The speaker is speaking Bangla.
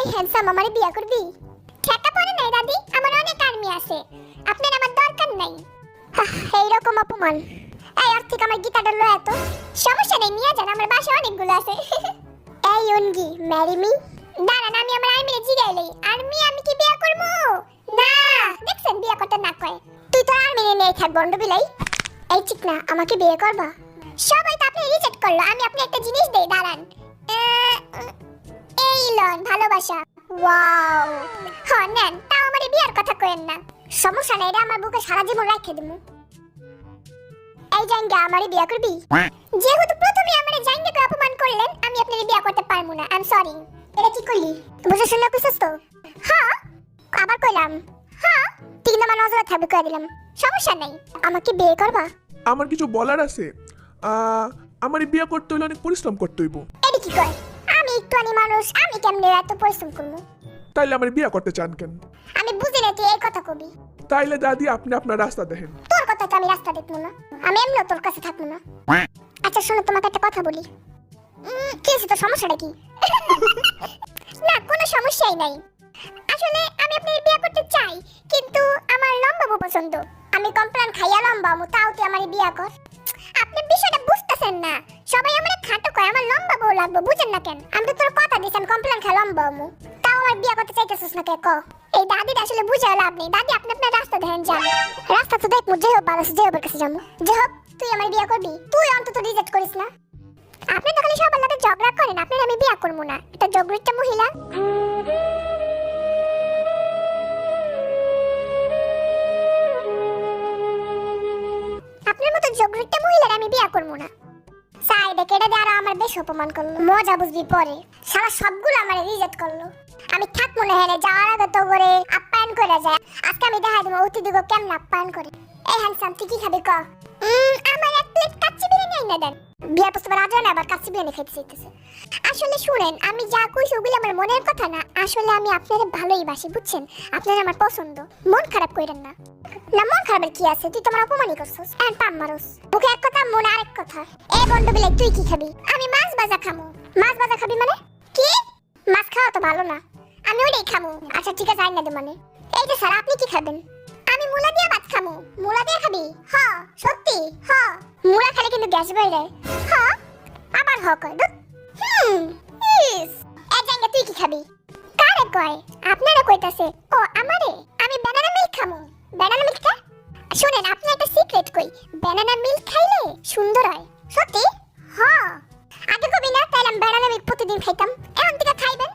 এই হ্যান্ডসাম আমারে বিয়া করবি? ঠেকা পড়ে নাই দাদি, আমার অনেক আর্মি আছে, আপনার আমার দরকার নাই। এইরকম অপমান। এই আর্থিক আমার গীতাটা লো এত সমস্যা নেই, নিয়ে যান, আমার বাসা অনেকগুলো আছে। এই অনগি ম্যারি মি। দাঁড়ান, আমি আমার আর্মিরে জিগাইলেই। আর্মি আমি কি বিয়া করবো? না, দেখছেন বিয়া করতে না কয়। তুই তো আর্মিরে নিয়ে থাক বন্ড বিলাই। এই চিকনা আমাকে বিয়ে করবা? সবাই তো আপনি রিজেক্ট করলো, আমি আপনি একটা জিনিস দেই, দাঁড়ান। এই লন ভালোবাসা। ওয়াও, হ্যাঁ নেন, তাও আমারে বিয়ার কথা কইেন না। সমস্যা নাই, এটা আমার বুকে সারা জীবন রাখে দিমু। এই জাঙ্গা আমারে বিয়া করবি? যেহেতু প্রথমে আমারে জাঙ্গাকে অপমান করলেন, আমি আপনারে বিয়া করতে পারবো না। I am sorry. এটা কি করলি? বুঝে শুনে কইছস তো? হ্যাঁ, আবার কইলাম। হ্যাঁ, ঠিক না, আমার নজরে থাকবে কই দিলাম। সমস্যা নাই, আমাকে বিয়ে করবা? আমার কিছু বলার আছে। আমার বিয়ে করতে হলে অনেক পরিশ্রম করতে হইব। এটা কি কয়? আমি একটুখানি মানুষ, আমি কেমনে এত পরিশ্রম করবো? তাইলে আমার বিয়ে করতে চান কেন? আমি বুঝি না তুই এই কথা কবি। তাইলে দাদি আপনি আপনার রাস্তা দেখেন। তোর কথা তো আমি রাস্তা দেখবো না, আমি এমনি তোর কাছে থাকবো না। আচ্ছা শোনো, তোমাকে একটা কথা বলি। কি হয়েছে, তোর সমস্যাটা কি? না, কোনো সমস্যাই নাই। আসলে আমি আপনার বিয়ে করতে চাই, কিন্তু আমার লম্বা বউ পছন্দ। আমি কমপ্লেন খাইয়া লম্বা আমু, তাও তুই আমার বিয়ে কর। আপনি বিষয়টা বুঝতেছেন না, সবাই আমার খাটো কয়, আমার লম্বা বউ লাগবে, বুঝেন না কেন? আমি তো তোর কথা দিছি আমি কমপ্লেন খাই লম্বা আমু, তাও আমার বিয়ে করতে চাইতেছিস না কে ক? এই দাদিটা আসলে বুঝে লাভ নেই। দাদি আপনি আপনার রাস্তা দেখেন, যান। রাস্তা তো দেখবো, যে হোক ভালো যে হোক কাছে যাবো, যে হোক। তুই আমার বিয়ে করবি? তুই অন্তত রিজেক্ট করিস না। আপনি তো খালি সবার সাথে ঝগড়া করেন, আপনার আমি বিয়ে করবো না। এটা জগরিটা মহিলা। আপনার মতো জগরিটা মহিলার আমি বিয়ে করবো না। সাইডে কেটে দিয়ে আরো আমার বেশ অপমান করলো, মজা বুঝবি পরে। সারা সবগুলো আমার রিজেক্ট করলো। আমি থাকবো না, হেনে যাওয়ার আগে তো করে আপ্যায়ন করে যায়। আজকে আমি দেখাই দেবো অতিথিকে কেমন আপ্যায়ন করে। এই হ্যান্ডসাম, তুই কি খাবি ক? আমার এক প্লেট কাচ্চি বিরিয়ানি এনে দেন। বিয়ার প্রস্তাবে রাজি না, আবার কাচ্চি বিরিয়ানি খেতে চাইতেছে। আসলে শুনেন, আমি যা কইছি ওগুলো আমার মনের কথা না। আসলে আমি আপনারে ভালোই বাসি, বুঝছেন? আপনারা আমার পছন্দ, মন খারাপ কইরেন না। না, মন খারাপের কি আছে? তুই তো আমার অপমানই করছস, এন্ড পাম মারস। মুখে এক কথা, মনে আরেক কথা। এই বন্ধু বিলে, তুই কি খাবি? আমি মাছ ভাজা খামু। মাছ ভাজা খাবি মানে কি? মাছ খাওয়া তো ভালো না, আমি ওইটাই খামু। আচ্ছা ঠিক আছে, আইনা দে মানে। এই যে স্যার, আপনি কি খাবেন? আমি মুলা দিয়ে ভাত খামু। মুলা দিয়ে খাবি? হ্যাঁ সত্যি? হ্যাঁ, মুলা খেলে কিন্তু গ্যাস বের যায়। হ্যাঁ, আবার হ কয়। ইস, এই জায়গা তুই কি খাবি? কারে কয়? আপনারে কইতাছে। ও আমারে? আমি ব্যানানা মিল্ক খামু। ব্যানানা মিল্ক খা? শুনেন, আপনি একটা সিক্রেট কই, ব্যানানা মিল্ক খাইলে সুন্দর হয়। সত্যি? হ্যাঁ, আগে কবি না, তাইলে আমি ব্যানানা মিল্ক প্রতিদিন খাইতাম। এখন থেকে খাইবেন।